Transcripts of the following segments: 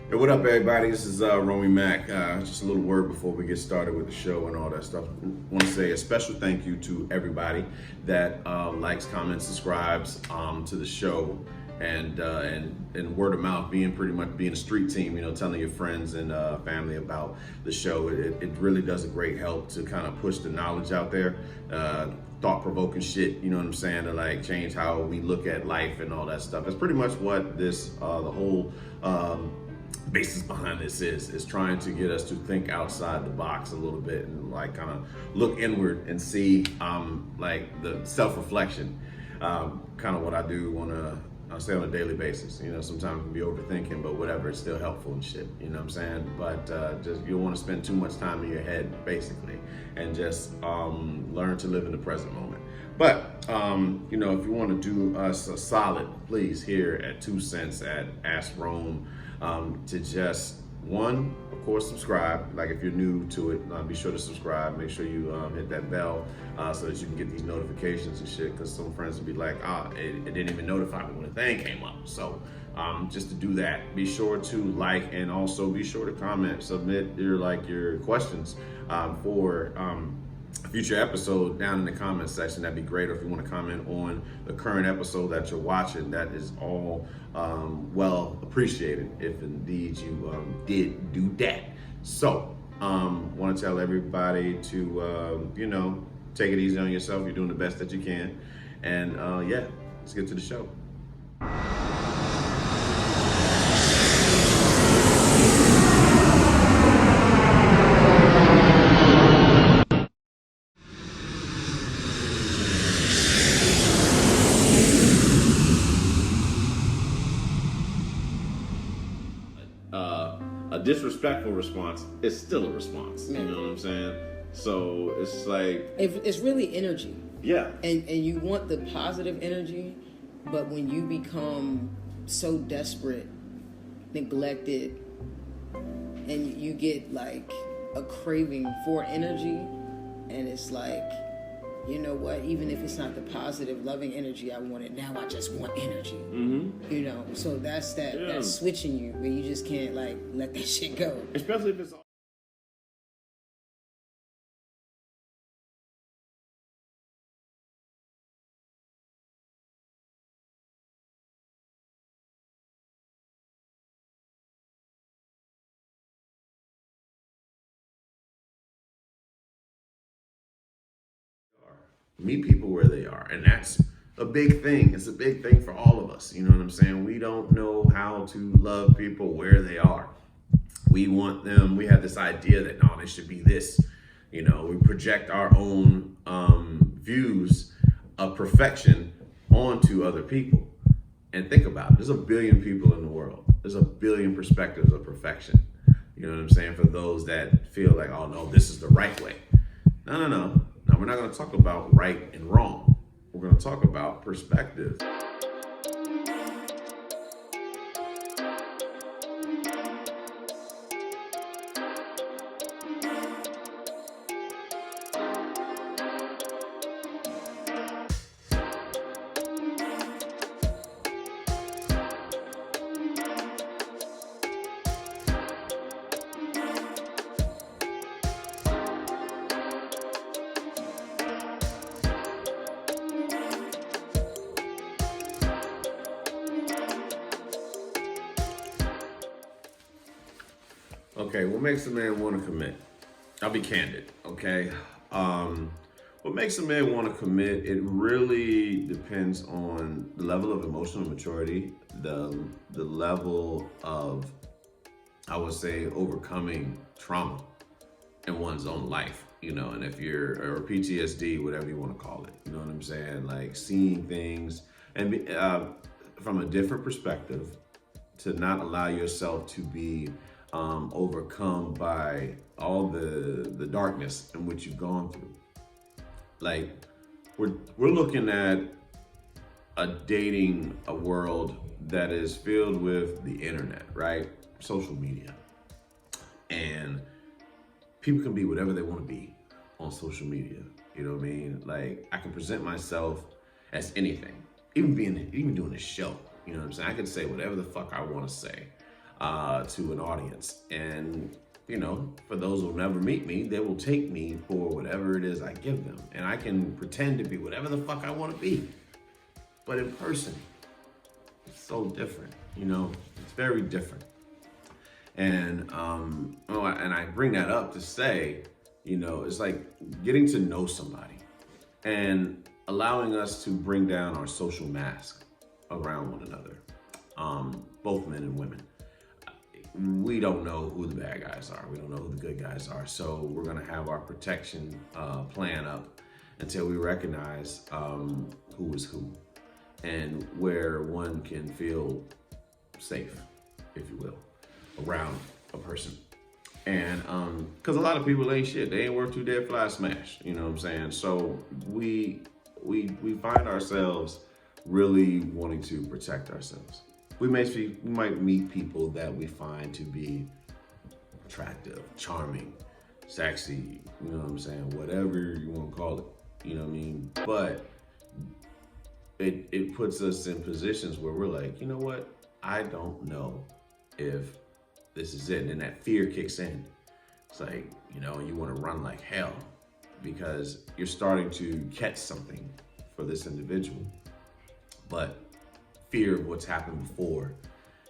Hey, what up, everybody? This is Romy Mack. Just a little word before we get started with the show and all that stuff. I want to say a special thank you to everybody that likes, comments, subscribes to the show, and word of mouth, being pretty much being a street team. You know, telling your friends and family about the show. It really does a great help to kind of push the knowledge out there. Thought-provoking shit, you know what I'm saying, to like change how we look at life and all that stuff. That's pretty much what this the whole basis behind this is trying to get us to think outside the box a little bit and like kind of look inward and see like the self-reflection, kind of what I do on I say on a daily basis. You know, sometimes it can be overthinking, but whatever, it's still helpful and shit, you know what I'm saying? But just you don't want to spend too much time in your head, basically, and just learn to live in the present moment. But you know, if you want to do us a solid, please, here at J.E.T.Sense at Ask Rome, to just one, of course, subscribe. Like if you're new to it, be sure to subscribe. Make sure you hit that bell so that you can get these notifications and shit. Because some friends will be like, it didn't even notify me when the thing came up. So just to do that, be sure to like, and also be sure to comment, submit your questions for a future episode down in the comment section. That'd be great. Or if you want to comment on the current episode that you're watching, that is all well appreciated if indeed you did do that. So want to tell everybody to you know, take it easy on yourself. You're doing the best that you can, and yeah, let's get to the show. A disrespectful response is still a response. You know what I'm saying? So it's like it's really energy. Yeah. And you want the positive energy, but when you become so desperate, neglected, and you get like a craving for energy, and it's like, you know what, even if it's not the positive, loving energy I wanted, now I just want energy. Mm-hmm. You know, so that's that's switching you, where you just can't like let that shit go. Especially if it's meet people where they are, and that's a big thing. It's a big thing for all of us. You know what I'm saying? We don't know how to love people where they are. We want them. We have this idea that no, they should be this. You know, we project our own views of perfection onto other people. And think about it. There's a billion people in the world. There's a billion perspectives of perfection. You know what I'm saying? For those that feel like, oh no, this is the right way. No. Now, we're not going to talk about right and wrong. We're going to talk about perspective. Okay, what makes a man want to commit? I'll be candid, okay? What makes a man want to commit, it really depends on the level of emotional maturity, the level of, I would say, overcoming trauma in one's own life, you know, and if you're, or PTSD, whatever you want to call it, you know what I'm saying? Like seeing things and from a different perspective, to not allow yourself to be overcome by all the darkness in which you've gone through. Like we're looking at a world that is filled with the internet, right? Social media, and people can be whatever they want to be on social media. You know what I mean? Like I can present myself as anything, even doing this show. You know what I'm saying? I can say whatever the fuck I want to say. to an audience. And, you know, for those who never meet me, they will take me for whatever it is I give them. And I can pretend to be whatever the fuck I want to be. But in person, it's so different, you know, it's very different. And, and I bring that up to say, you know, it's like getting to know somebody and allowing us to bring down our social mask around one another, both men and women. We don't know who the bad guys are. We don't know who the good guys are. So we're gonna have our protection plan up until we recognize who is who and where one can feel safe, if you will, around a person. And because a lot of people ain't shit. They ain't worth two dead flies smashed. You know what I'm saying? So we find ourselves really wanting to protect ourselves. We might meet people that we find to be attractive, charming, sexy, you know what I'm saying? Whatever you want to call it, you know what I mean? But it puts us in positions where we're like, you know what? I don't know if this is it. And then that fear kicks in. It's like, you know, you want to run like hell because you're starting to catch something for this individual. But fear of what's happened before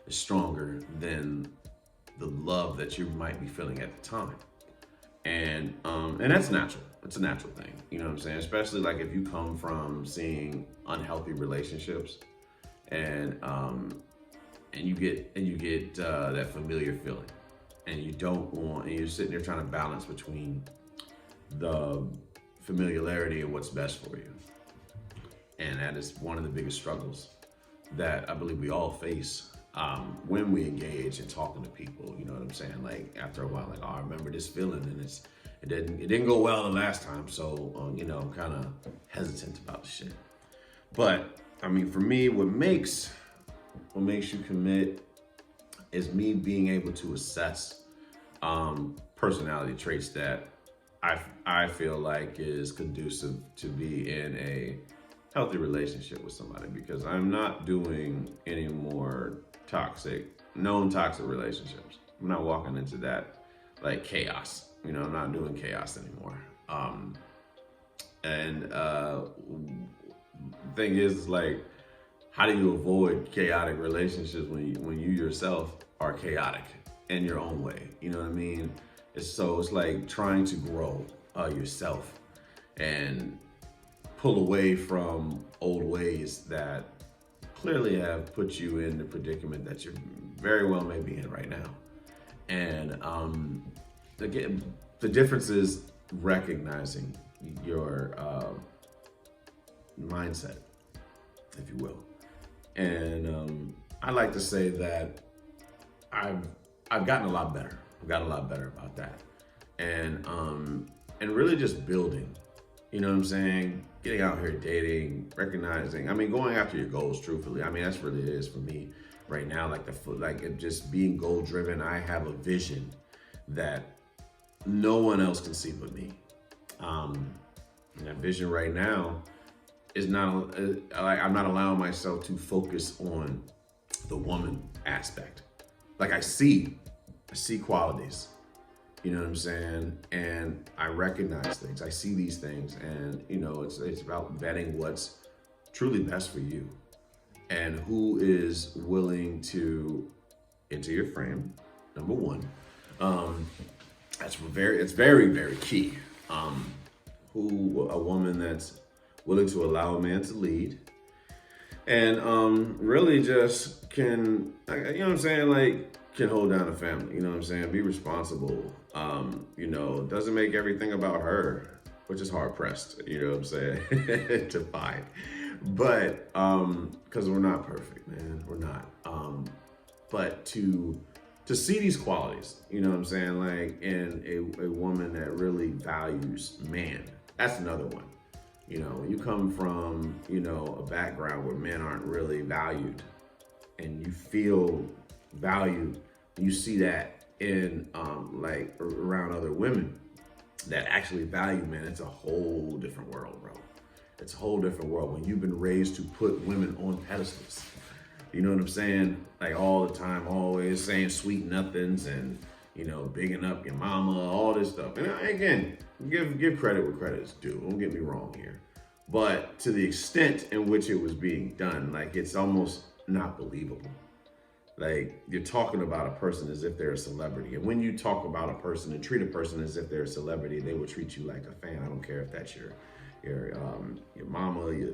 is stronger than the love that you might be feeling at the time. And that's natural. It's a natural thing. You know what I'm saying? Especially like if you come from seeing unhealthy relationships and you get that familiar feeling and you don't want, and you're sitting there trying to balance between the familiarity and what's best for you. And that is one of the biggest struggles that I believe we all face when we engage in talking to people. You know what I'm saying? Like after a while, like, oh, I remember this feeling, and it didn't go well the last time, so you know, I'm kind of hesitant about the shit. But I mean, for me, what makes you commit is me being able to assess personality traits that I feel like is conducive to be in a healthy relationship with somebody, because I'm not doing any more known toxic relationships. I'm not walking into that like chaos. You know, I'm not doing chaos anymore. The thing is, like, how do you avoid chaotic relationships when you yourself are chaotic in your own way? You know what I mean? It's like trying to grow yourself and pull away from old ways that clearly have put you in the predicament that you very well may be in right now. And again, the difference is recognizing your mindset, if you will. And I like to say that I've gotten a lot better. I've gotten a lot better about that. And really just building, you know what I'm saying? Getting out here, dating, recognizing, I mean, going after your goals, truthfully. I mean, that's really it is for me right now. Like just being goal driven. I have a vision that no one else can see but me. And that vision right now is not, I'm not allowing myself to focus on the woman aspect. Like I see qualities, you know what I'm saying? And I recognize things, I see these things, and you know, it's about vetting what's truly best for you and who is willing to enter your frame, number one. It's very, very key. A woman that's willing to allow a man to lead and really just can, you know what I'm saying, like can hold down a family, you know what I'm saying, be responsible, you know, doesn't make everything about her, which is hard pressed, you know what I'm saying, to find. But because we're not perfect, man, we're not. But to see these qualities, you know what I'm saying, like in a woman that really values man, that's another one. You know, when you come from, you know, a background where men aren't really valued and you feel valued, you see that in like around other women that actually value men, it's a whole different world, bro. It's a whole different world when you've been raised to put women on pedestals. You know what I'm saying? Like all the time, always saying sweet nothings and, bigging up your mama, all this stuff. And again, give credit where credit is due. Don't get me wrong here. But to the extent in which it was being done, like it's almost not believable. Like you're talking about a person as if they're a celebrity. And when you talk about a person and treat a person as if they're a celebrity, they will treat you like a fan. I don't care if that's your mama, your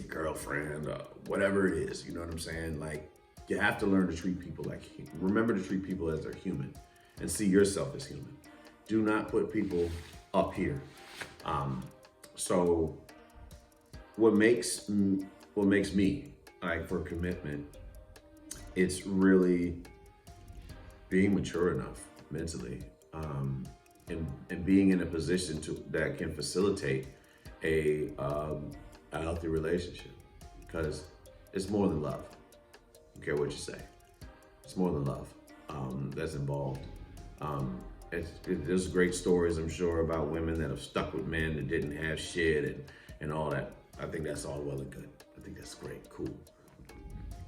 girlfriend, whatever it is. You know what I'm saying? Like you have to learn to treat people remember to treat people as they're human and see yourself as human. Do not put people up here. So what makes me like for commitment, it's really being mature enough mentally, and being in a position that can facilitate a healthy relationship, because it's more than love. I don't care what you say. It's more than love that's involved. There's great stories, I'm sure, about women that have stuck with men that didn't have shit and all that. I think that's all well and good. I think that's great, cool.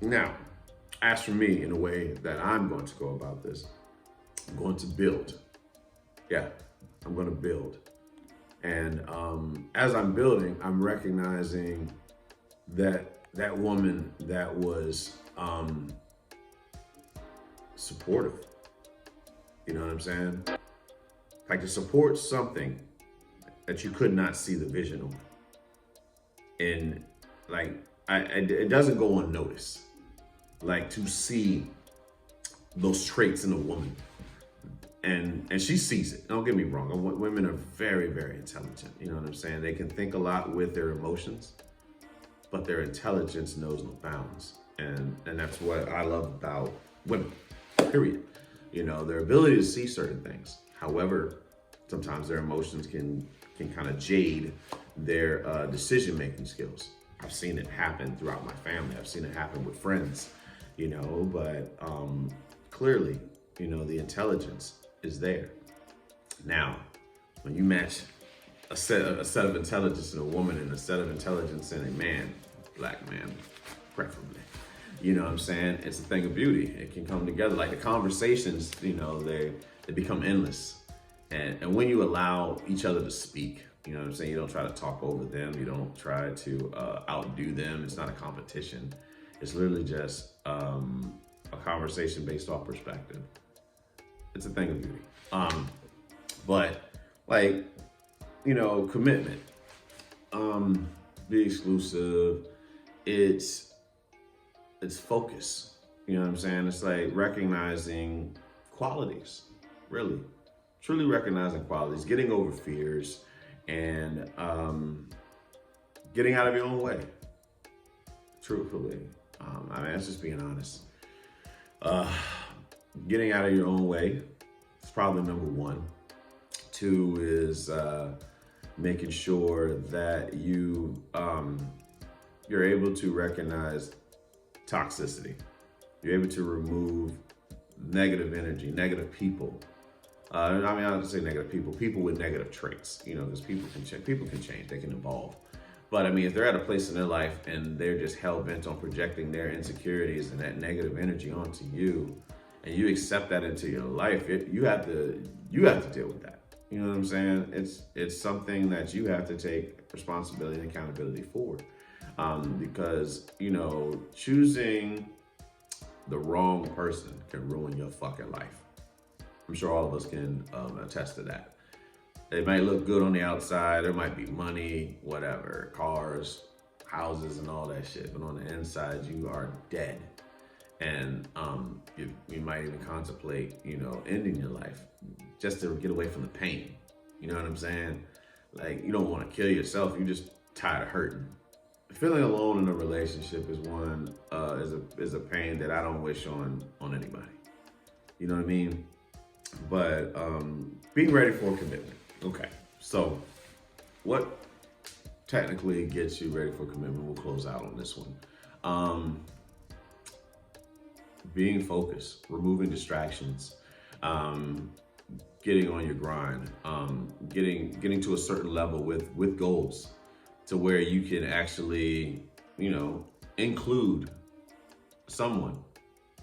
Now, as for me, in a way that I'm going to go about this, I'm going to build. Yeah, I'm going to build. And as I'm building, I'm recognizing that woman that was supportive. You know what I'm saying? Like to support something that you could not see the vision on. And like, it doesn't go unnoticed. Like to see those traits in a woman. And she sees it. Don't get me wrong. Women are very, very intelligent. You know what I'm saying? They can think a lot with their emotions, but their intelligence knows no bounds. And that's what I love about women, period. Their ability to see certain things. However, sometimes their emotions can kind of jade their decision-making skills. I've seen it happen throughout my family. I've seen it happen with friends, but clearly, the intelligence is there. Now, when you match a set of intelligence in a woman and a set of intelligence in a man, black man, preferably, you know what I'm saying? It's a thing of beauty. It can come together. Like the conversations, they become endless. And when you allow each other to speak, you know what I'm saying? You don't try to talk over them. You don't try to outdo them. It's not a competition. It's literally just a conversation based off perspective. It's a thing of beauty. But like, commitment, be exclusive. It's focus. You know what I'm saying? It's like recognizing qualities, really, truly recognizing qualities, getting over fears, and getting out of your own way. Truthfully, that's just being honest. Getting out of your own way is probably number one. Two is making sure that you're able to recognize toxicity. You're able to remove negative energy, negative people. I don't say negative people with negative traits, because people can change, they can evolve. But if they're at a place in their life and they're just hell-bent on projecting their insecurities and that negative energy onto you, and you accept that into your life, you have to deal with that. You know what I'm saying? It's something that you have to take responsibility and accountability for. Because, choosing the wrong person can ruin your fucking life. I'm sure all of us can attest to that. It might look good on the outside. There might be money, whatever, cars, houses, and all that shit. But on the inside, you are dead. And you might even contemplate, ending your life just to get away from the pain. You know what I'm saying? Like, you don't want to kill yourself. You're just tired of hurting. Feeling alone in a relationship is is a pain that I don't wish on anybody. You know what I mean? But being ready for a commitment. Okay, so what technically gets you ready for commitment? We'll close out on this one. Being focused, removing distractions, getting on your grind, getting to a certain level with goals, to where you can actually, include someone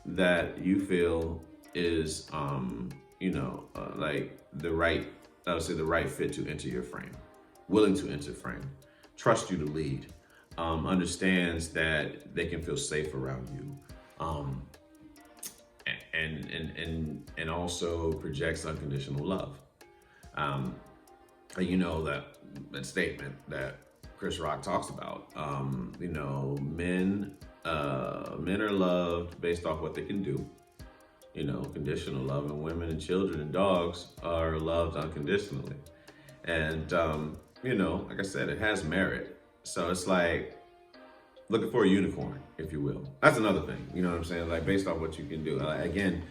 that you feel is, like the right, I would say the right fit to enter your frame, willing to enter frame, trust you to lead, understands that they can feel safe around you, and also projects unconditional love. Um, that statement that Chris Rock talks about. Men are loved based off what they can do. Conditional love, and women and children and dogs are loved unconditionally. And like I said, it has merit. So it's like looking for a unicorn, if you will. That's another thing. You know what I'm saying? Like based off what you can do. Again,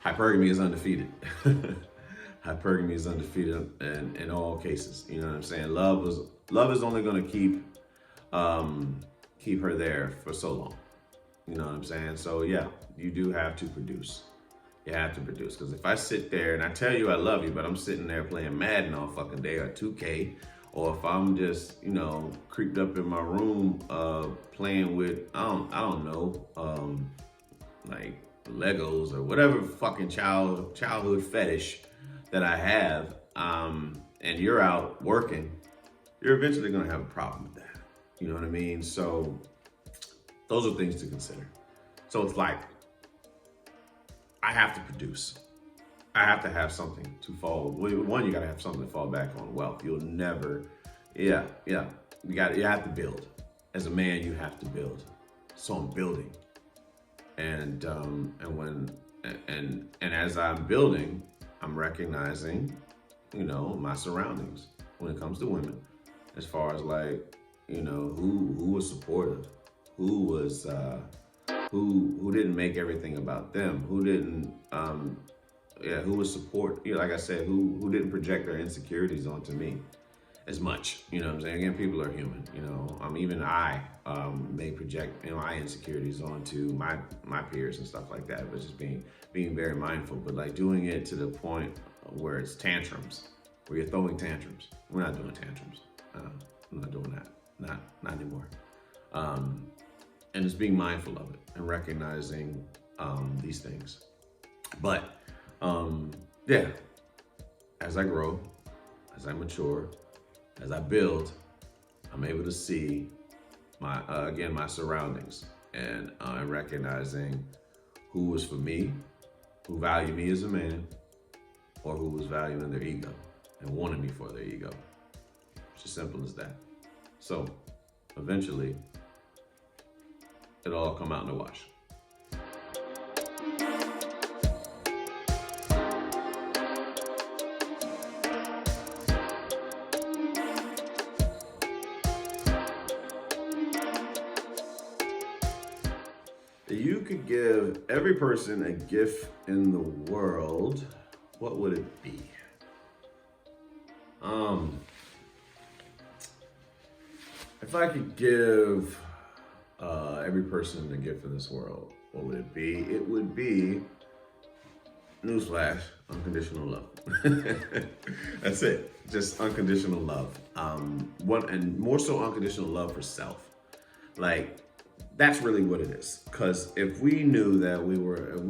hypergamy is undefeated. Hypergamy is undefeated in all cases. You know what I'm saying? Love is only going to keep her there for so long. You know what I'm saying? So yeah, you do have to produce. You have to produce, because if I sit there and I tell you I love you, but I'm sitting there playing Madden all fucking day, or 2K, or if I'm just creeped up in my room playing with I don't know like Legos or whatever fucking childhood fetish that I have, and you're out working, you're eventually gonna have a problem with that. You know what I mean? So those are things to consider. So it's like, I have to produce. I have to have something to fall. One, you gotta have something to fall back on. Wealth. You'll never. Yeah. You have to build. As a man, you have to build. So I'm building, and as I'm building, I'm recognizing, my surroundings when it comes to women, as far as like, who was supportive, who was who didn't make everything about them, who didn't who was support, like I said, who didn't project their insecurities onto me as much. You know what I'm saying? Again, people are human. Even I may project my insecurities onto my peers and stuff like that, but just being very mindful. But like doing it to the point where it's tantrums, where you're throwing tantrums. We're not doing tantrums. I'm not doing that. Not anymore. And just being mindful of it and recognizing these things. But as I grow, as I mature, as I build, I'm able to see my surroundings, and recognizing who was for me, who valued me as a man, or who was valuing their ego and wanted me for their ego. It's as simple as that. So eventually, it'll all come out in the wash. You could give every person a gift in the world, what would it be? If I could give every person a gift in this world, what would it be? It would be, newsflash, unconditional love. That's it. Just unconditional love. And more so unconditional love for self. Like, that's really what it is. Because if we knew that we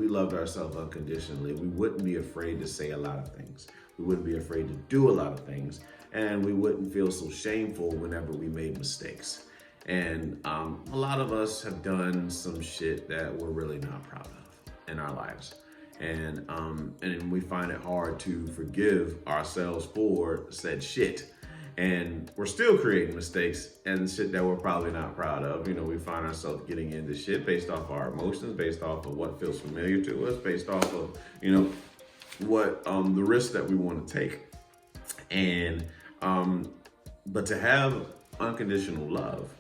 loved ourselves unconditionally, we wouldn't be afraid to say a lot of things. We wouldn't be afraid to do a lot of things. And we wouldn't feel so shameful whenever we made mistakes. And a lot of us have done some shit that we're really not proud of in our lives. And we find it hard to forgive ourselves for said shit. And we're still creating mistakes and shit that we're probably not proud of. We find ourselves getting into shit based off our emotions, based off of what feels familiar to us, based off of, what the risks that we want to take. And but to have unconditional love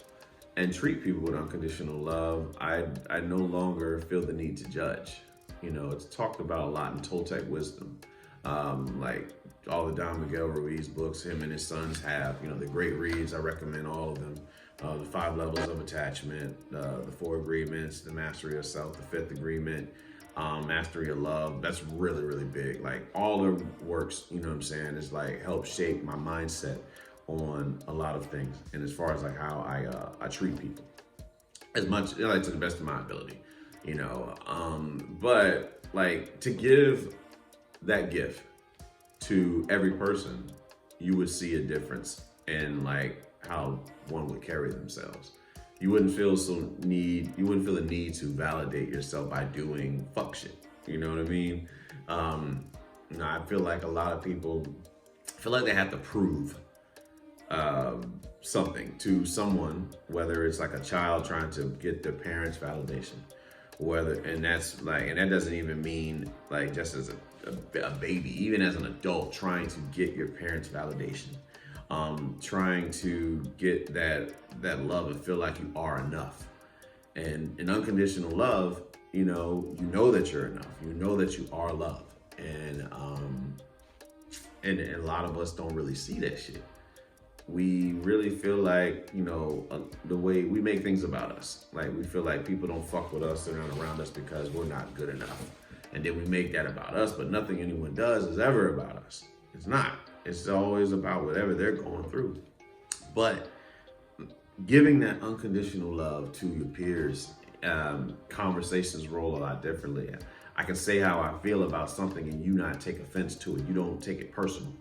and treat people with unconditional love, I no longer feel the need to judge. It's talked about a lot in Toltec wisdom. Like all the Don Miguel Ruiz books, him and his sons have, the great reads. I recommend all of them. The 5 levels of attachment, the 4 agreements, the mastery of self, the 5th agreement, mastery of love. That's really, really big. Like all the works, is like help shape my mindset on a lot of things. And as far as like how I treat people. as much, like, to the best of my ability, but like, to give that gift to every person, you would see a difference in like how one would carry themselves. You wouldn't feel the need to validate yourself by doing fuck shit. You know what I mean? I feel like a lot of people feel like they have to prove something to someone, whether it's like a child trying to get their parents' validation, and that doesn't even mean like just as a baby, even as an adult trying to get your parents' validation, trying to get that love and feel like you are enough. And in unconditional love, you know that you're enough. You know that you are loved. And a lot of us don't really see that shit. We really feel like, the way we make things about us. Like, we feel like people don't fuck with us, they're not around us because we're not good enough. And then we make that about us, but nothing anyone does is ever about us. It's not. It's always about whatever they're going through. But giving that unconditional love to your peers, conversations roll a lot differently. I can say how I feel about something and you not take offense to it. You don't take it personal.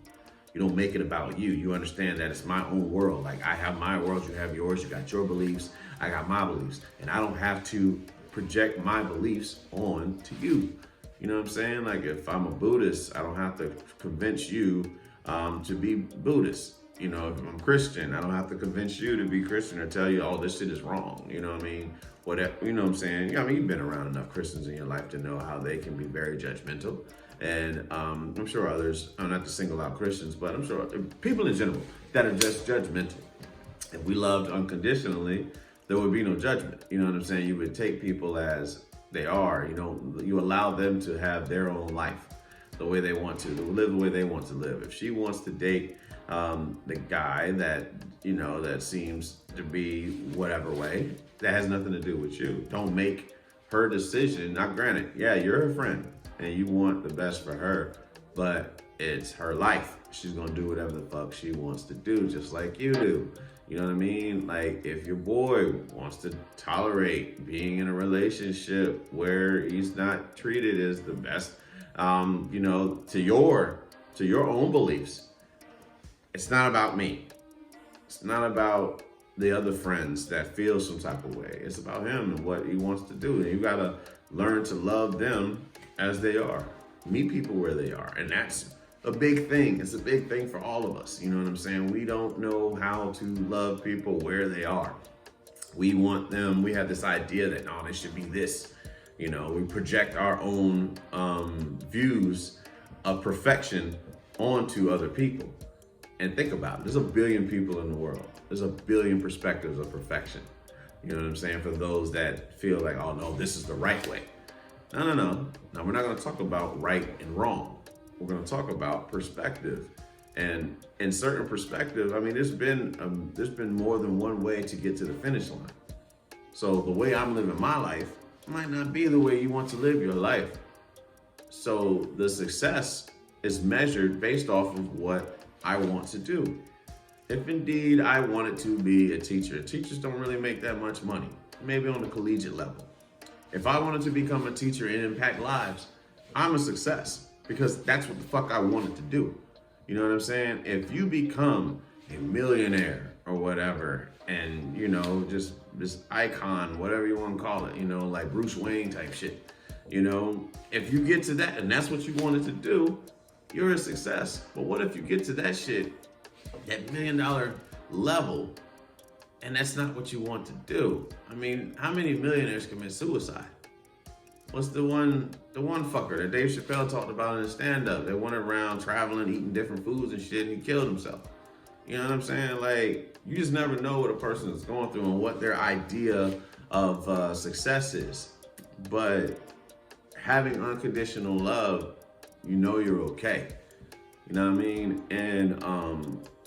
You don't make it about you. You understand that it's my own world. Like, I have my world, you have yours, you got your beliefs, I got my beliefs. And I don't have to project my beliefs on to you. You know what I'm saying? Like, if I'm a Buddhist, I don't have to convince you to be Buddhist. If I'm Christian, I don't have to convince you to be Christian or tell you, oh, this shit is wrong. You know what I mean? Whatever, you know what I'm saying? You've been around enough Christians in your life to know how they can be very judgmental. And I'm sure others, not to single out Christians, but I'm sure people in general that are just judgmental. If we loved unconditionally, there would be no judgment. You know what I'm saying? You would take people as they are. You allow them to have their own life the way they want to live the way they want to live. If she wants to date the guy that, that seems to be whatever way, that has nothing to do with you. Don't make her decision. Now, granted, yeah, you're her friend and you want the best for her, but it's her life. She's gonna do whatever the fuck she wants to do, just like you do. You know what I mean? Like, if your boy wants to tolerate being in a relationship where he's not treated as the best, to your own beliefs, it's not about me. It's not about the other friends that feel some type of way. It's about him and what he wants to do. And you gotta learn to love them as they are. Meet people where they are. And that's a big thing. It's a big thing for all of us. You know what I'm saying? We don't know how to love people where they are. We want them, we have this idea that, no, they should be this. We project our own views of perfection onto other people. And think about it. There's a billion people in the world. There's a billion perspectives of perfection. You know what I'm saying? For those that feel like, oh no, this is the right way. No. Now, we're not going to talk about right and wrong. We're going to talk about perspective. And in certain perspectives, I mean, there's been more than one way to get to the finish line. So the way I'm living my life might not be the way you want to live your life. So the success is measured based off of what I want to do. If indeed I wanted to be a teacher, teachers don't really make that much money, maybe on the collegiate level. If I wanted to become a teacher and impact lives, I'm a success because that's what the fuck I wanted to do. You know what I'm saying? If you become a millionaire or whatever, and just this icon, whatever you want to call it, like Bruce Wayne type shit, if you get to that and that's what you wanted to do, you're a success. But what if you get to that shit, that $1 million level, and that's not what you want to do? I mean, how many millionaires commit suicide? What's the one fucker that Dave Chappelle talked about in his stand-up that went around traveling, eating different foods and shit, and he killed himself? You know what I'm saying? Like, you just never know what a person is going through and what their idea of success is. But having unconditional love, you're okay. You know what I mean? And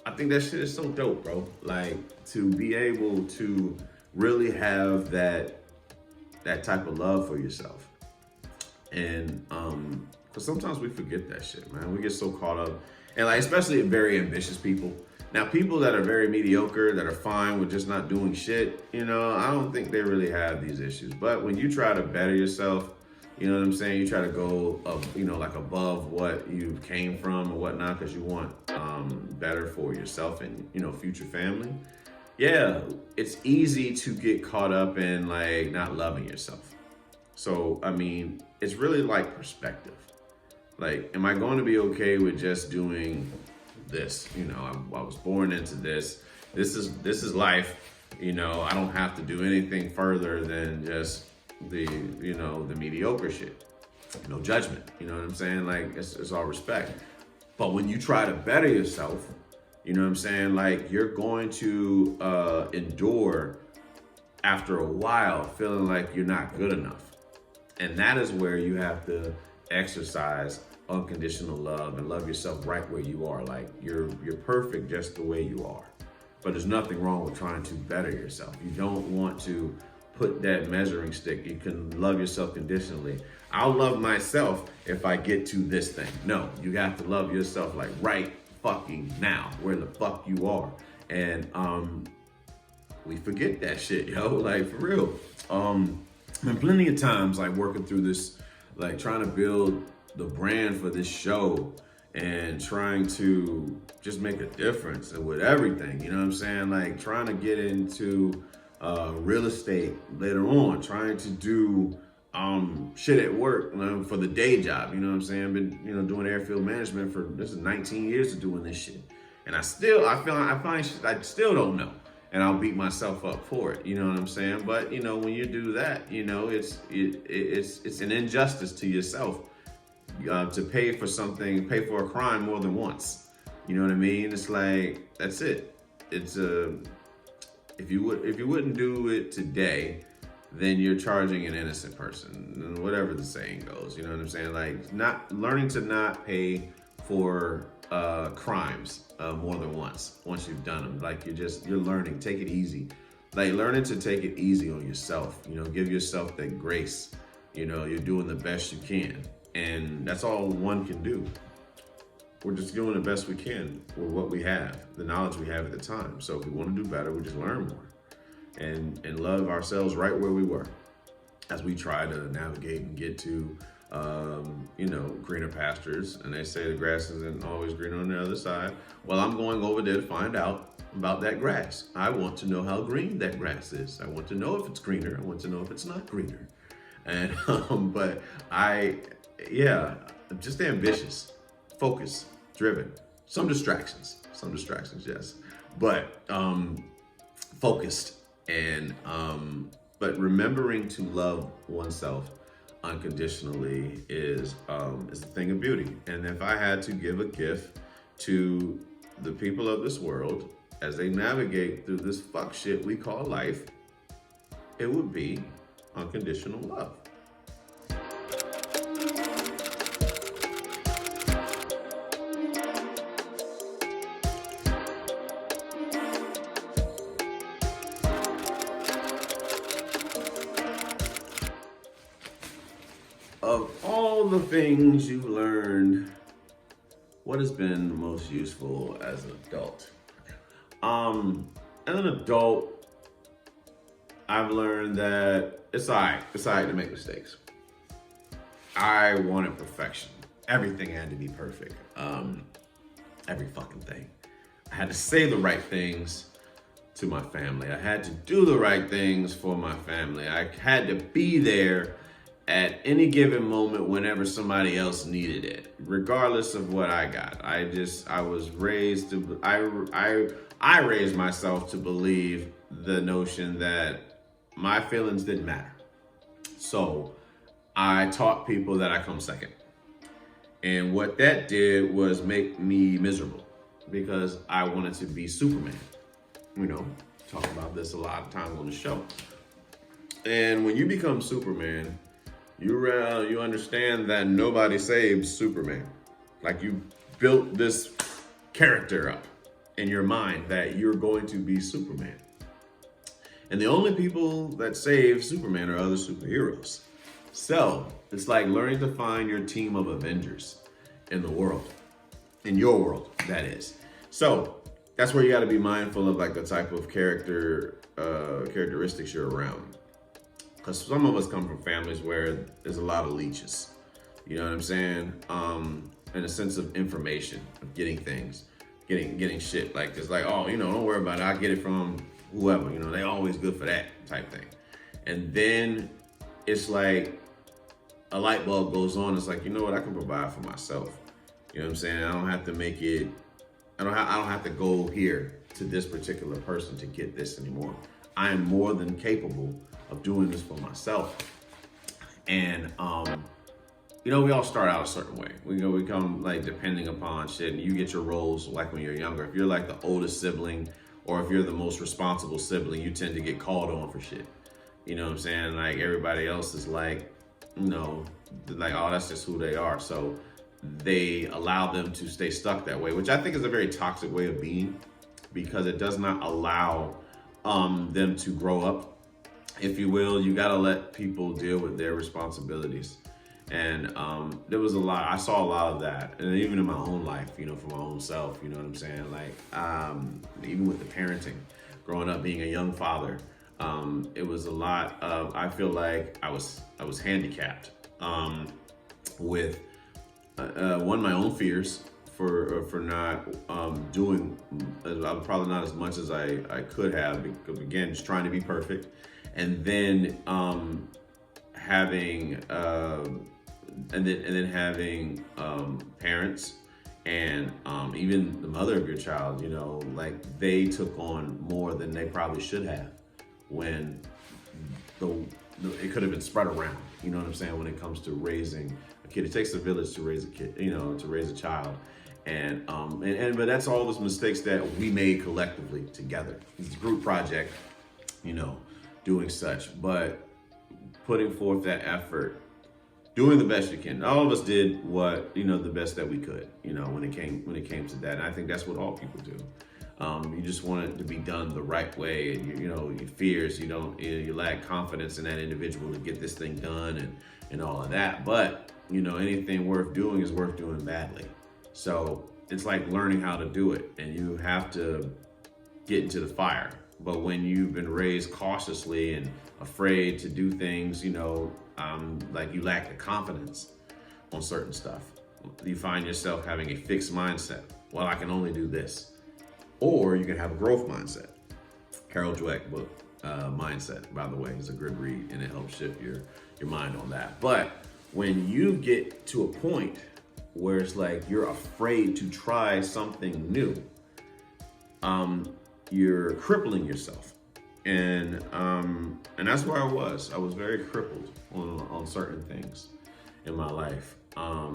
I think that shit is so dope, bro. Like, to be able to really have that type of love for yourself. And because sometimes we forget that shit, man. We get so caught up, and like, especially very ambitious people, Now, people that are very mediocre, that are fine with just not doing shit, I don't think they really have these issues. But when you try to better yourself, you know what I'm saying? You try to go, like above what you came from or whatnot, because you want better for yourself and, future family. Yeah, it's easy to get caught up in like not loving yourself. So, I mean, it's really like perspective. Like, am I going to be okay with just doing this? I was born into this. This is life. I don't have to do anything further than just the mediocre shit. No judgment. You know what I'm saying? Like, it's all respect. But when you try to better yourself, you know what I'm saying? Like, you're going to endure after a while feeling like you're not good enough. And that is where you have to exercise unconditional love and love yourself right where you are. Like, you're perfect just the way you are. But there's nothing wrong with trying to better yourself. You don't want to put that measuring stick. You can love yourself conditionally. I'll love myself if I get to this thing. No, you have to love yourself like right fucking now, where the fuck you are. And we forget that shit, yo. Like, for real. And plenty of times, like, working through this, like, trying to build the brand for this show and trying to just make a difference and with everything, you know what I'm saying? Like, trying to get into real estate later on, trying to do shit at work, for the day job, you know what I'm saying? Been, doing airfield management this is 19 years of doing this shit. And I still don't know. And I'll beat myself up for it, you know what I'm saying? But, when you do that, it's an injustice to yourself to pay for a crime more than once. You know what I mean? It's like, that's it. It's if you wouldn't do it today, then you're charging an innocent person, whatever the saying goes. You know what I'm saying? Like, not learning to not pay for crimes more than once you've done them. Like, you're learning. Take it easy. Like, learning to take it easy on yourself. Give yourself that grace. You're doing the best you can, and that's all one can do. We're just doing the best we can with what we have, the knowledge we have at the time. So if we want to do better, we just learn more and love ourselves right where we were as we try to navigate and get to greener pastures. And they say the grass isn't always greener on the other side. Well, I'm going over there to find out about that grass. I want to know how green that grass is. I want to know if it's greener. I want to know if it's not greener. And but I'm just ambitious, focused, driven. Some distractions, yes, but focused. And but remembering to love oneself unconditionally is the thing of beauty. And if I had to give a gift to the people of this world as they navigate through this fuck shit we call life, it would be unconditional love. Of all the things you learned, what has been the most useful as an adult? As an adult, I've learned that it's all right to make mistakes. I wanted perfection. Everything had to be perfect. Every fucking thing. I had to say the right things to my family. I had to do the right things for my family. I had to be there at any given moment whenever somebody else needed it, regardless of what I got. I was raised to, I raised myself to believe the notion that my feelings didn't matter. So I taught people that I come second. And what that did was make me miserable because I wanted to be Superman. Talk about this a lot of times on the show. And when you become Superman, you understand that nobody saves Superman. Like, you built this character up in your mind that you're going to be Superman. And the only people that save Superman are other superheroes. So it's like learning to find your team of Avengers in the world, in your world, that is. So that's where you got to be mindful of like the type of characteristics you're around. Because some of us come from families where there's a lot of leeches. You know what I'm saying? In a sense of information, of getting things, getting shit. Like it's like, oh, don't worry about it. I get it from whoever. They always good for that type thing. And then it's like a light bulb goes on. It's like, you know what? I can provide for myself. You know what I'm saying? I don't have to make it. I don't have to go here to this particular person to get this anymore. I am more than capable of doing this for myself. And we all start out a certain way. We come like depending upon shit, and you get your roles like when you're younger. If you're like the oldest sibling, or if you're the most responsible sibling, you tend to get called on for shit. You know what I'm saying? Like everybody else is like, like, oh, that's just who they are. So they allow them to stay stuck that way, which I think is a very toxic way of being, because it does not allow them to grow up, if you will. You got to let people deal with their responsibilities. And there was I saw a lot of that, and even in my own life, for my own self, you know what I'm saying? Like, even with the parenting, growing up, being a young father, it was a lot of, I feel like I was handicapped with my own fears for not doing, probably not as much as I could have, because again, just trying to be perfect. And then having having parents and even the mother of your child, like they took on more than they probably should have, when it could have been spread around. You know what I'm saying? When it comes to raising a kid, it takes a village to raise a kid, to raise a child. And but that's all those mistakes that we made collectively together. It's a group project, doing such, but putting forth that effort, doing the best you can. All of us did what, the best that we could, when it came to that. And I think that's what all people do. You just want it to be done the right way, and your fears, you lack confidence in that individual to get this thing done and all of that. But anything worth doing is worth doing badly. So it's like learning how to do it, and you have to get into the fire. But when you've been raised cautiously and afraid to do things, like you lack the confidence on certain stuff, you find yourself having a fixed mindset. Well, I can only do this. Or you can have a growth mindset. Carol Dweck book, Mindset, by the way, is a good read, and it helps shift your mind on that. But when you get to a point where it's like you're afraid to try something new, you're crippling yourself. And that's where I was. I was very crippled on certain things in my life. I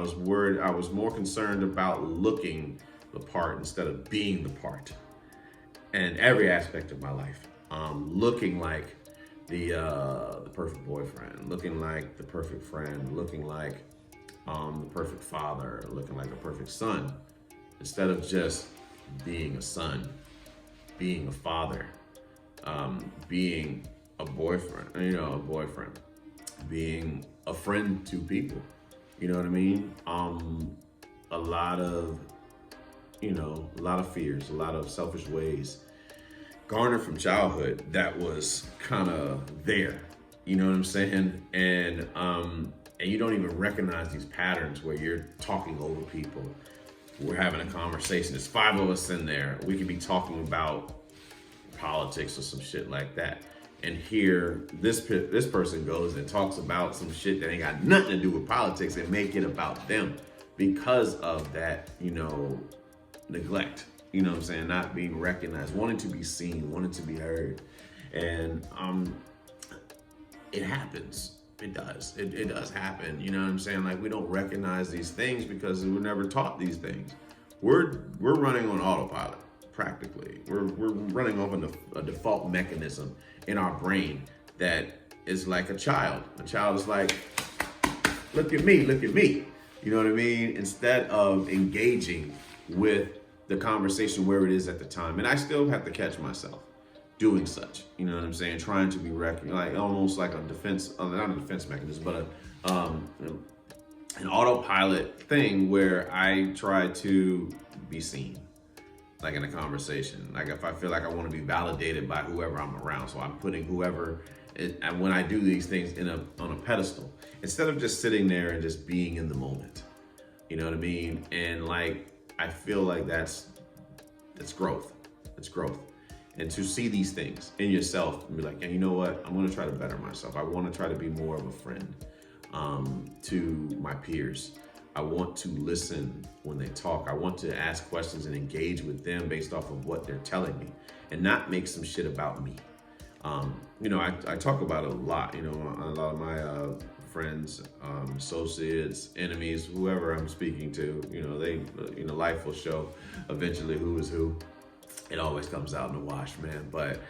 was worried. I was more concerned about looking the part instead of being the part. And every aspect of my life, looking like the perfect boyfriend, looking like the perfect friend, looking like the perfect father, looking like the perfect son, instead of just being a son, being a father, being a boyfriend, being a friend to people. You know what I mean? A lot of fears, a lot of selfish ways garnered from childhood that was kind of there. You know what I'm saying? And you don't even recognize these patterns where you're talking over people. We're having a conversation. There's 5 of us in there. We could be talking about politics or some shit like that. And here, this person goes and talks about some shit that ain't got nothing to do with politics and make it about them because of that, neglect. You know what I'm saying? Not being recognized, wanting to be seen, wanting to be heard. And it happens. It does. It does happen. You know what I'm saying? Like, we don't recognize these things because we were never taught these things. We're running on autopilot, practically. We're running off a default mechanism in our brain that is like a child. A child is like, look at me, look at me. You know what I mean? Instead of engaging with the conversation where it is at the time. And I still have to catch myself doing such, you know what I'm saying? Trying to be recognized, like almost like a defense, not a defense mechanism, but an autopilot thing where I try to be seen, like in a conversation. Like if I feel like I want to be validated by whoever I'm around, so I'm putting whoever. And when I do these things on a pedestal, instead of just sitting there and just being in the moment, you know what I mean? And like I feel like that's growth. It's growth. And to see these things in yourself and be like, and you know what? I'm going to try to better myself. I want to try to be more of a friend to my peers. I want to listen when they talk. I want to ask questions and engage with them based off of what they're telling me and not make some shit about me. You know, I talk about it a lot, you know, a lot of my friends, associates, enemies, whoever I'm speaking to, you know, life will show eventually who is who. It always comes out in the wash, man. But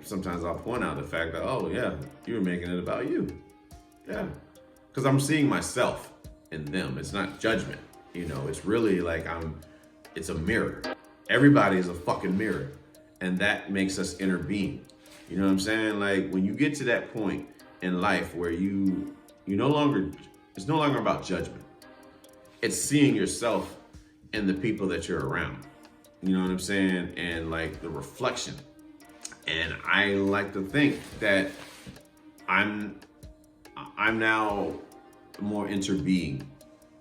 sometimes I'll point out the fact that, oh yeah, you were making it about you. Yeah. Because I'm seeing myself in them. It's not judgment, you know, it's really like it's a mirror. Everybody is a fucking mirror. And that makes us inner being. You know what I'm saying? Like when you get to that point in life where it's no longer about judgment. It's seeing yourself in the people that you're around. You know what I'm saying? And like the reflection. And I like to think that I'm now more interbeing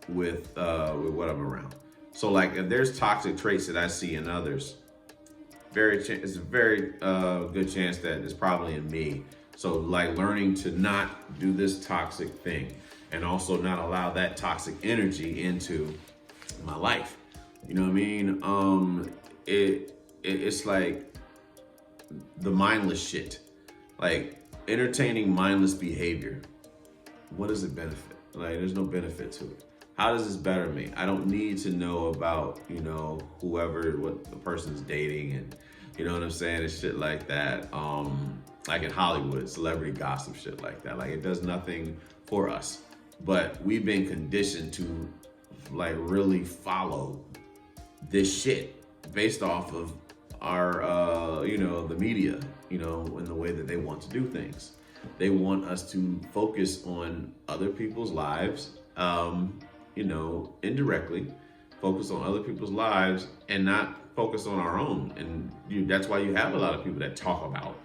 with what I'm around. So like if there's toxic traits that I see in others, it's a very good chance that it's probably in me. So like learning to not do this toxic thing and also not allow that toxic energy into my life. You know what I mean? It's like the mindless shit, like entertaining mindless behavior. What does it benefit? Like there's no benefit to it. How does this better me? I don't need to know about, you know, what the person's dating and, you know what I'm saying, and shit like that. Like in Hollywood, celebrity gossip, shit like that. Like it does nothing for us. But we've been conditioned to like really follow this shit based off of our, you know, the media, you know, in the way that they want to do things. They want us to focus on other people's lives, you know, indirectly focus on other people's lives and not focus on our own. And that's why you have a lot of people that talk about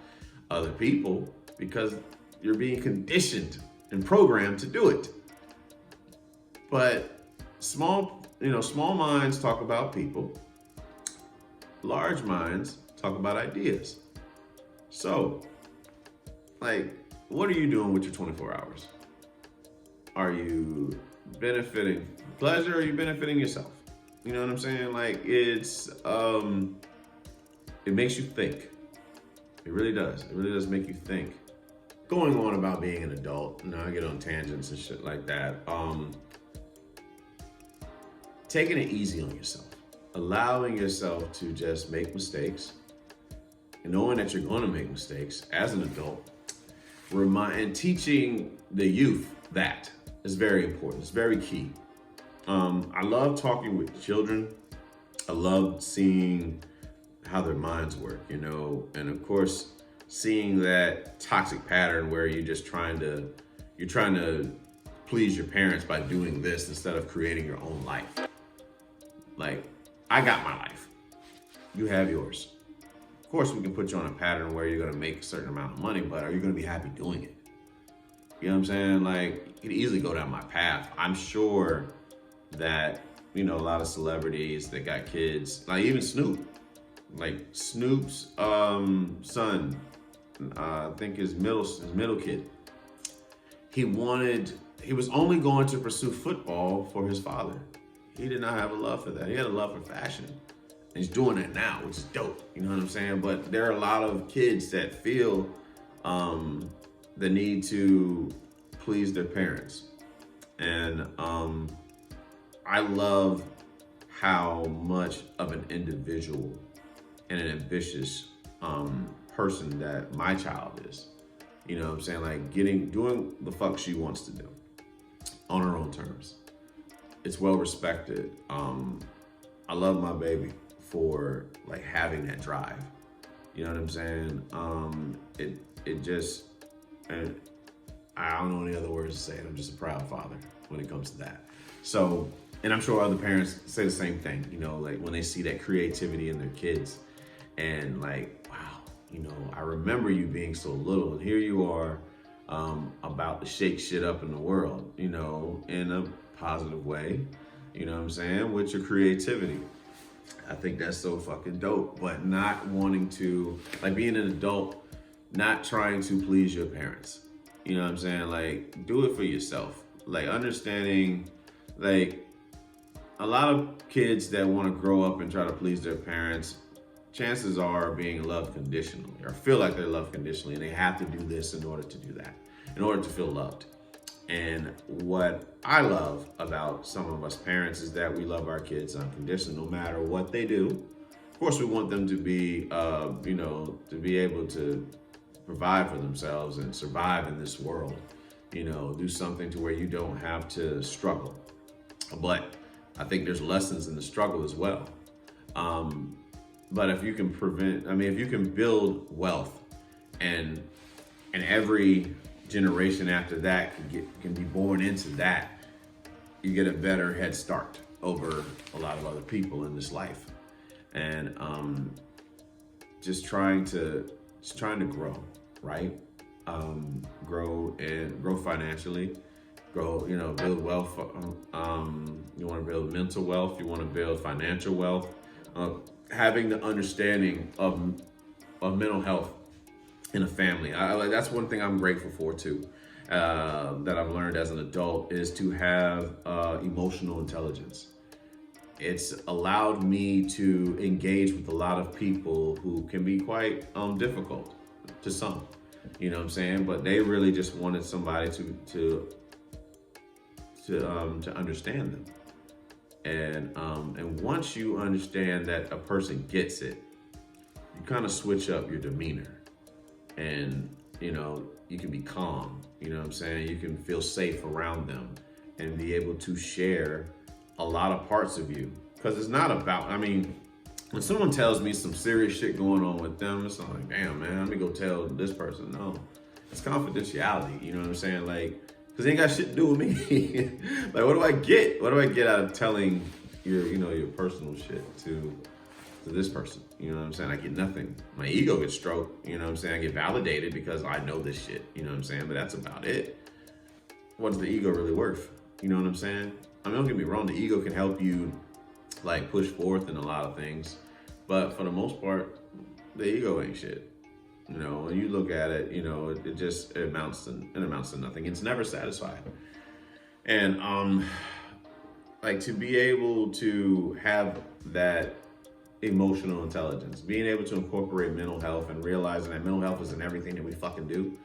other people, because you're being conditioned and programmed to do it. But small minds talk about people. Large minds talk about ideas. So, like, what are you doing with your 24 hours? Are you benefiting pleasure or are you benefiting yourself? You know what I'm saying? Like it makes you think. It really does. It really does make you think. Going on about being an adult, you know, I get on tangents and shit like that. Taking it easy on yourself. Allowing yourself to just make mistakes. And knowing that you're gonna make mistakes as an adult. And teaching the youth that is very important. It's very key. I love talking with children. I love seeing how their minds work, you know, and of course, seeing that toxic pattern where you're trying to please your parents by doing this instead of creating your own life. Like, I got my life. You have yours. Of course, we can put you on a pattern where you're gonna make a certain amount of money, but are you gonna be happy doing it? You know what I'm saying? Like, you could easily go down my path. I'm sure that, you know, a lot of celebrities that got kids, like even Snoop. Like Snoop's son, I think his middle kid, he was only going to pursue football for his father. He did not have a love for that. He had a love for fashion. And he's doing that now, which is dope. You know what I'm saying? But there are a lot of kids that feel the need to please their parents. And I love how much of an individual and an ambitious person that my child is. You know what I'm saying? Like doing the fuck she wants to do on her own terms. It's well respected. I love my baby for like having that drive. You know what I'm saying? I don't know any other words to say it. I'm just a proud father when it comes to that. So, and I'm sure other parents say the same thing, you know, like when they see that creativity in their kids and like, wow, you know, I remember you being so little and here you are about to shake shit up in the world, you know, in a positive way, you know what I'm saying, with your creativity. I think that's so fucking dope, but not wanting to, like being an adult, not trying to please your parents. You know what I'm saying? Like, do it for yourself. Like, understanding, like, a lot of kids that want to grow up and try to please their parents, chances are being loved conditionally or feel like they're loved conditionally, and they have to do this in order to do that, in order to feel loved. And what I love about some of us parents is that we love our kids unconditionally, no matter what they do. Of course, we want them to be, you know, to be able to provide for themselves and survive in this world, you know, do something to where you don't have to struggle. But I think there's lessons in the struggle as well. But if you can if you can build wealth and every generation after that can be born into that, you get a better head start over a lot of other people in this life. And just trying to grow, right? Grow financially, grow, you know, build wealth. You want to build mental wealth, you want to build financial wealth. Having the understanding of mental health in a family. That's one thing I'm grateful for too, that I've learned as an adult, is to have emotional intelligence. It's allowed me to engage with a lot of people who can be quite difficult to some, you know what I'm saying? But they really just wanted somebody to understand them. And once you understand that a person gets it, you kind of switch up your demeanor. And, you know, you can be calm, you know what I'm saying? You can feel safe around them and be able to share a lot of parts of you. Because it's not about, I mean, when someone tells me some serious shit going on with them, it's not like, damn, man, let me go tell this person. No, it's confidentiality, you know what I'm saying? Like, because they ain't got shit to do with me. Like, what do I get? What do I get out of telling your, you know, your personal shit to this person? You know what I'm saying? I get nothing. My ego gets stroked, you know what I'm saying? I get validated because I know this shit, you know what I'm saying? But that's about it. What's the ego really worth? You know what I'm saying? I mean, don't get me wrong, the ego can help you like push forth in a lot of things, but for the most part, the ego ain't shit. You know, when you look at it, you know, it amounts to nothing. It's never satisfied. And like to be able to have that emotional intelligence, being able to incorporate mental health and realizing that mental health is in everything that we fucking do.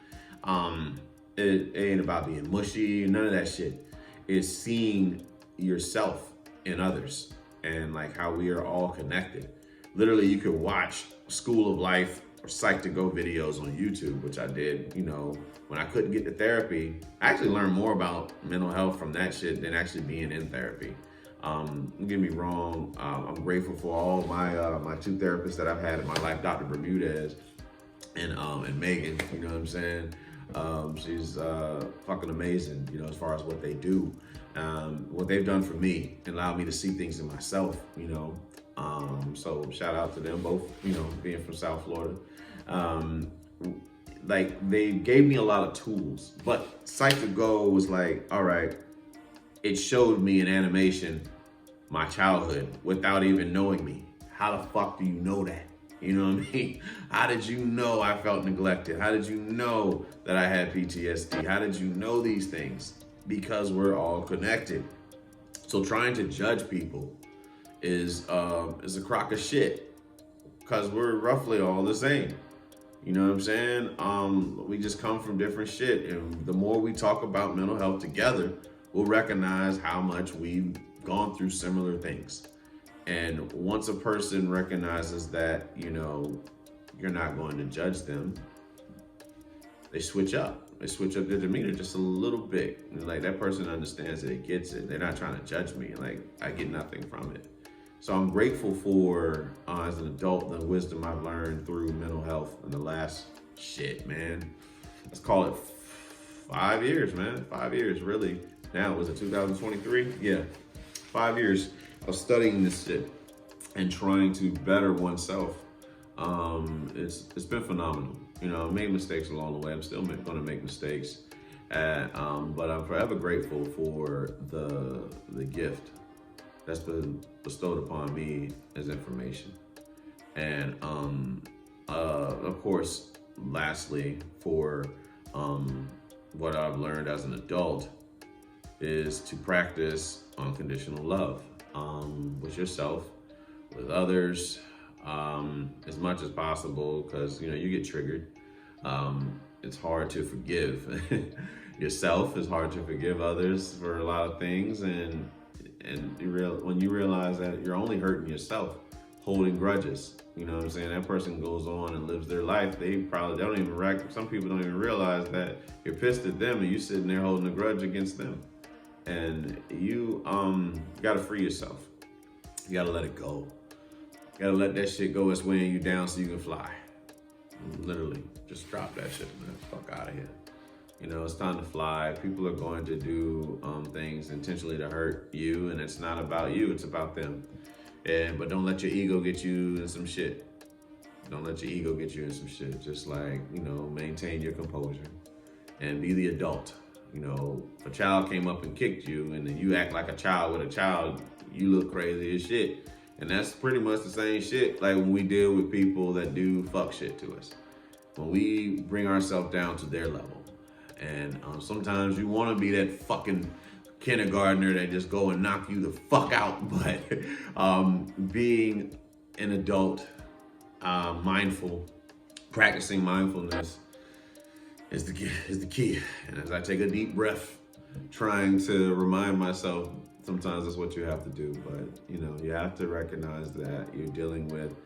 It ain't about being mushy, none of that shit. It's seeing yourself in others and like how we are all connected. Literally, you could watch School of Life or Psych2Go videos on YouTube, which I did, you know, when I couldn't get to therapy. I actually learned more about mental health from that shit than actually being in therapy. Don't get me wrong, I'm grateful for all my two therapists that I've had in my life, Dr. Bermudez and Megan, you know what I'm saying? She's fucking amazing, you know, as far as what they do. What they've done for me and allowed me to see things in myself, you know. So shout out to them both, you know, being from South Florida. Like they gave me a lot of tools, but Psych2Go was like, all right, it showed me in animation my childhood without even knowing me. How the fuck do you know that? You know what I mean? How did you know I felt neglected? How did you know that I had PTSD? How did you know these things? Because we're all connected. So trying to judge people is a crock of shit, because we're roughly all the same. You know what I'm saying? We just come from different shit, and the more we talk about mental health together, we'll recognize how much we've gone through similar things. And once a person recognizes that, you know, you're not going to judge them, they switch up. They switch up their demeanor just a little bit. And like that person understands it, gets it. They're not trying to judge me. Like I get nothing from it. So I'm grateful for, as an adult, the wisdom I've learned through mental health in the last let's call it 5 years, man. 5 years, really. Now, was it 2023? Yeah. 5 years of studying this shit and trying to better oneself. It's been phenomenal. You know, I made mistakes along the way. I'm still going to make mistakes. But I'm forever grateful for the gift that's been bestowed upon me as information. And of course, lastly, for what I've learned as an adult is to practice unconditional love with yourself, with others, as much as possible, because you get triggered. It's hard to forgive yourself. It's hard to forgive others for a lot of things, and when you realize that you're only hurting yourself holding grudges. You know what I'm saying? That person goes on and lives their life. They don't even some people don't even realize that you're pissed at them and you sitting there holding a grudge against them. And you gotta free yourself. You gotta let it go. You gotta let that shit go that's weighing you down so you can fly. Literally, just drop that shit, man. Fuck out of here. It's time to fly. People are going to do things intentionally to hurt you, and it's not about you, it's about them. But don't let your ego get you in some shit. Don't let your ego get you in some shit. Just maintain your composure and be the adult. If a child came up and kicked you and then you act like a child with a child, you look crazy as shit. And that's pretty much the same shit like when we deal with people that do fuck shit to us. When we bring ourselves down to their level. And sometimes you want to be that fucking kindergartner that just go and knock you the fuck out. But being an adult, mindful, practicing mindfulness is the key. And as I take a deep breath, trying to remind myself, sometimes that's what you have to do. But you have to recognize that you're dealing with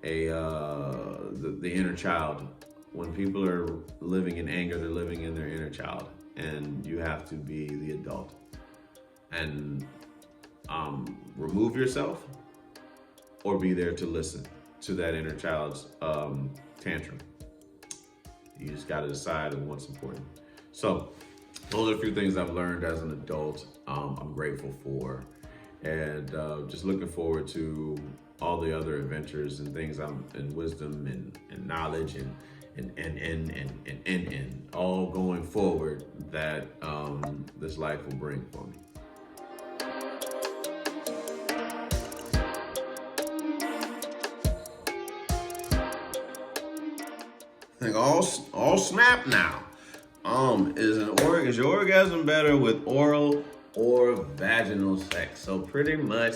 the inner child. When people are living in anger, they're living in their inner child, and you have to be the adult and remove yourself or be there to listen to that inner child's tantrum. You just got to decide on what's important. So those are a few things I've learned as an adult. I'm grateful for, and just looking forward to all the other adventures and things and wisdom and knowledge and all going forward that this life will bring for me. Like all snap now. Is your orgasm better with oral or vaginal sex? So pretty much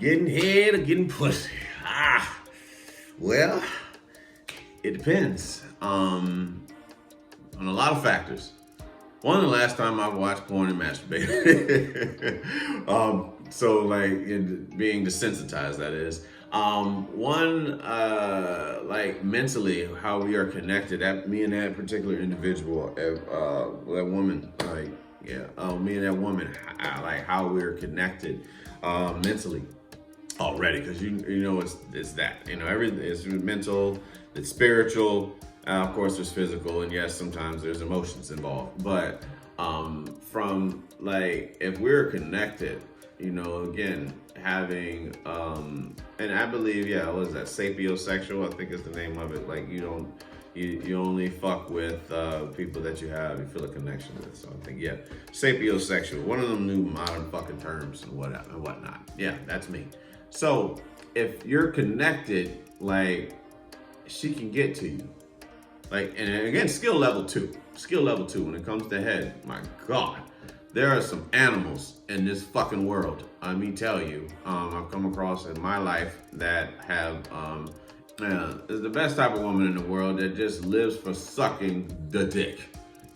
getting head or getting pussy. Well, it depends on a lot of factors. One, the last time I watched porn and masturbated. So being desensitized, that is. One, mentally, how we are connected. Me and that particular individual, that woman, me and that woman, how we're connected mentally already, because it's that. Everything is mental, it's spiritual. Of course, there's physical, and yes, sometimes there's emotions involved. But if we're connected, again, having and I believe, what is that, sapiosexual, I think is the name of it. You only fuck with people that you feel a connection with. So I think, sapiosexual, one of them new modern fucking terms and whatnot. Yeah, that's me. So if you're connected, she can get to you. And again, skill level two. When it comes to head, my God, there are some animals in this fucking world. Let me tell you, I've come across in my life that have, is the best type of woman in the world that just lives for sucking the dick.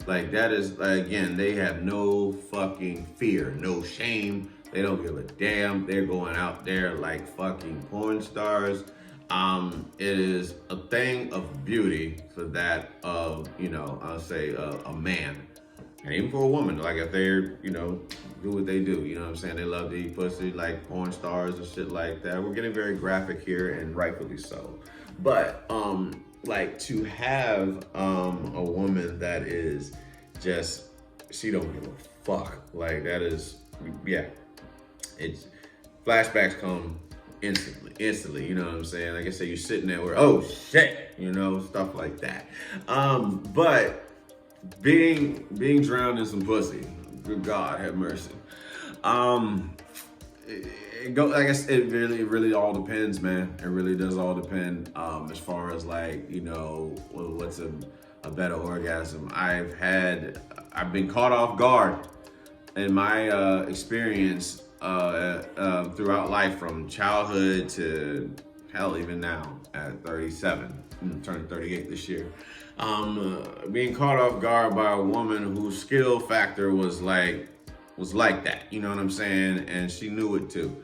That is, again, they have no fucking fear, no shame. They don't give a damn. They're going out there like fucking porn stars. It is a thing of beauty for that of, I'll say a man. And even for a woman, if they're, do what they do, you know what I'm saying? They love to eat pussy like porn stars and shit like that. We're getting very graphic here, and rightfully so. But, to have a woman that is just, she don't give a fuck. Like, that is, yeah. It's, flashbacks come instantly, you know what I'm saying? Like I said, you're sitting there where, oh shit, you know, stuff like that. But being drowned in some pussy, good God have mercy. Like I said, it really all depends, man. It really does all depend. As far as like, you know, what's a better orgasm. I've been caught off guard in my experience throughout life, from childhood to hell, even now at 37. I'm turning 38 this year. Being caught off guard by a woman whose skill factor was like that, you know what I'm saying? And she knew it too.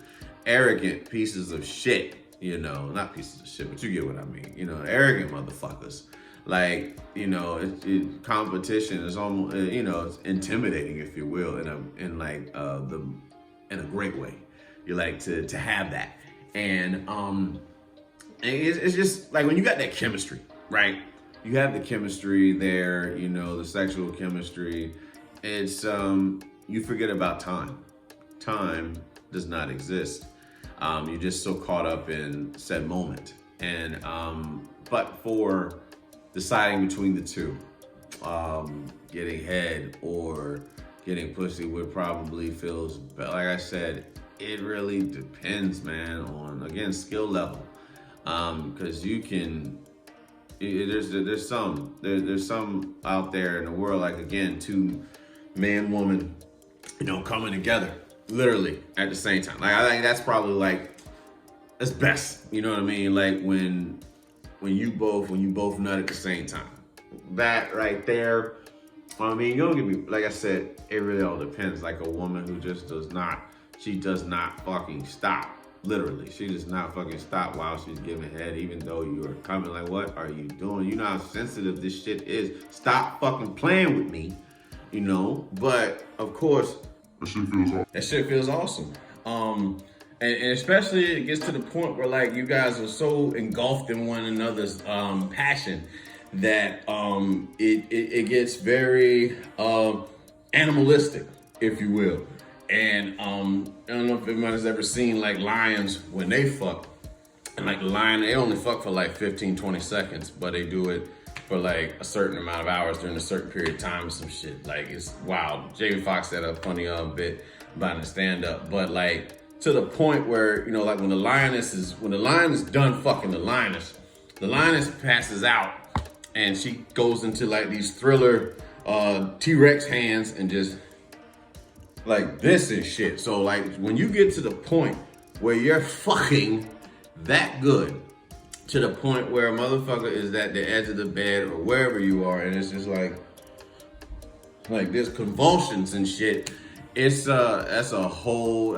Arrogant pieces of shit, you know, not pieces of shit, but you get what I mean. You know, arrogant motherfuckers. Like, you know, competition is almost, you know, it's intimidating, if you will, in a great way. You like to have that, and it's just like when you got that chemistry, right? You have the chemistry there, you know, the sexual chemistry. It's you forget about time. Time does not exist. You're just so caught up in said moment, and but for deciding between the two, getting head or getting pussy would probably feels better. Like I said, it really depends, man, on, again, skill level. Because you can, there's some out there in the world, like, again, two man, woman, you know, coming together literally at the same time. Like, I think that's probably like, that's best. You know what I mean? Like when you both nut at the same time. That right there, I mean, you don't get me, like I said, it really all depends. Like a woman who just does not fucking stop. Literally, she does not fucking stop while she's giving head, even though you're coming. Like, what are you doing? You know how sensitive this shit is. Stop fucking playing with me, you know? But of course, that shit feels awesome. And especially it gets to the point where like you guys are so engulfed in one another's passion that it gets very animalistic, if you will. And I don't know if anybody's ever seen like lions when they fuck. And like the lion, they only fuck for like 15, 20 seconds, but they do it for like a certain amount of hours during a certain period of time or some shit. Like, it's wild. Jamie Foxx had a funny bit about the stand-up, but like to the point where, you know, like when the lion is done fucking the lioness passes out and she goes into like these Thriller T-Rex hands and just like this and shit. So like when you get to the point where you're fucking that good, to the point where a motherfucker is at the edge of the bed or wherever you are, and it's just like there's convulsions and shit. It's that's a whole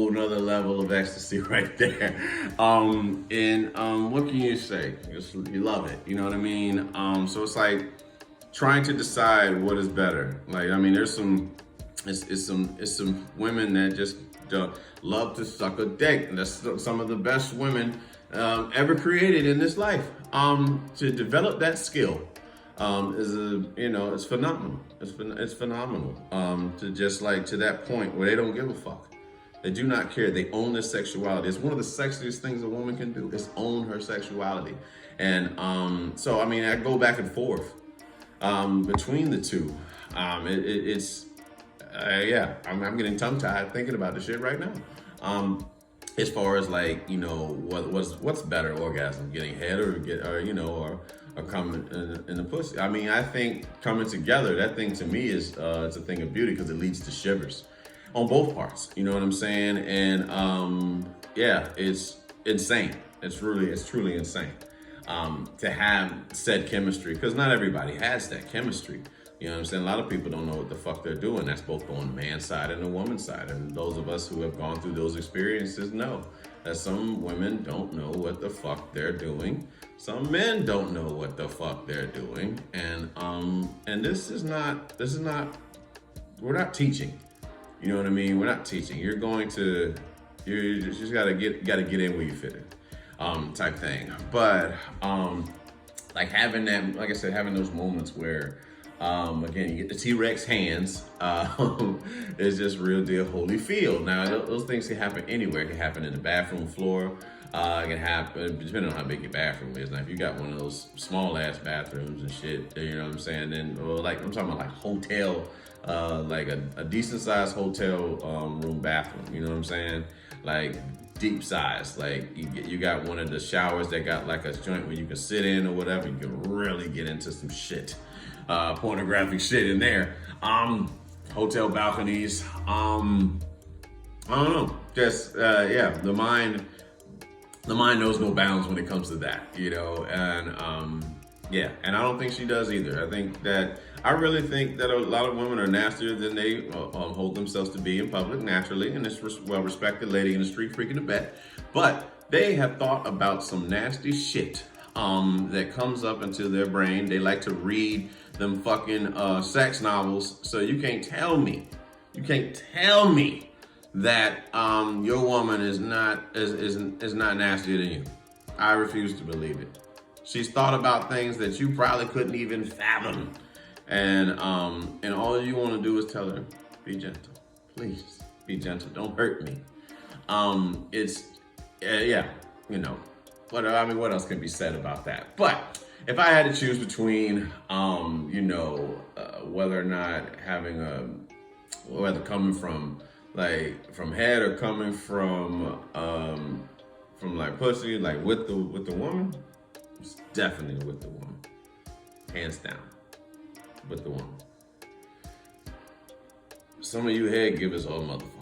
nother level of ecstasy right there. What can you say? You love it, you know what I mean? So it's like trying to decide what is better. Like, I mean, there's some women that just love to suck a dick. And that's some of the best women ever created in this life. To develop that skill it's phenomenal. It's phenomenal. To just like to that point where they don't give a fuck. They do not care. They own their sexuality. It's one of the sexiest things a woman can do, is own her sexuality. And so I mean, I go back and forth between the two. I'm getting tongue-tied thinking about this shit right now. As far as like, you know, what's better, orgasm, getting head or coming in the pussy. I mean, I think coming together, that thing to me is it's a thing of beauty because it leads to shivers on both parts. You know what I'm saying? And it's insane. It's truly insane to have said chemistry, because not everybody has that chemistry. You know what I'm saying? A lot of people don't know what the fuck they're doing. That's both on the man's side and the woman's side. And those of us who have gone through those experiences know that some women don't know what the fuck they're doing. Some men don't know what the fuck they're doing. And this is not, we're not teaching. You know what I mean? We're not teaching. You just gotta get in where you fit in, type thing. But like having that, like I said, having those moments where Again, you get the T-Rex hands. It's just real deal Holyfield. Now, those things can happen anywhere. It can happen in the bathroom floor. It can happen depending on how big your bathroom is. Now, if you got one of those small ass bathrooms and shit, you know what I'm saying? Then, like I'm talking about like hotel, like a decent sized hotel room bathroom. You know what I'm saying? Like deep size. Like you got one of the showers that got like a joint where you can sit in or whatever. You can really get into some shit. Pornographic shit in there. Hotel balconies. I don't know. Just yeah, the mind knows no bounds when it comes to that, you know. And yeah, and I don't think she does either. I really think that a lot of women are nastier than they hold themselves to be in public naturally, and it's well-respected lady in the street freaking the bed. But they have thought about some nasty shit that comes up into their brain. They like to read them fucking sex novels. So you can't tell me that your woman is not nastier than you. I refuse to believe it. She's thought about things that you probably couldn't even fathom. And all you want to do is tell her, be gentle. Please be gentle. Don't hurt me. It's yeah, you know. What else can be said about that? But if I had to choose between, whether or not whether coming from head or coming from like pussy, like with the woman, it's definitely with the woman, hands down, with the woman. Some of you head givers, oh motherfucker.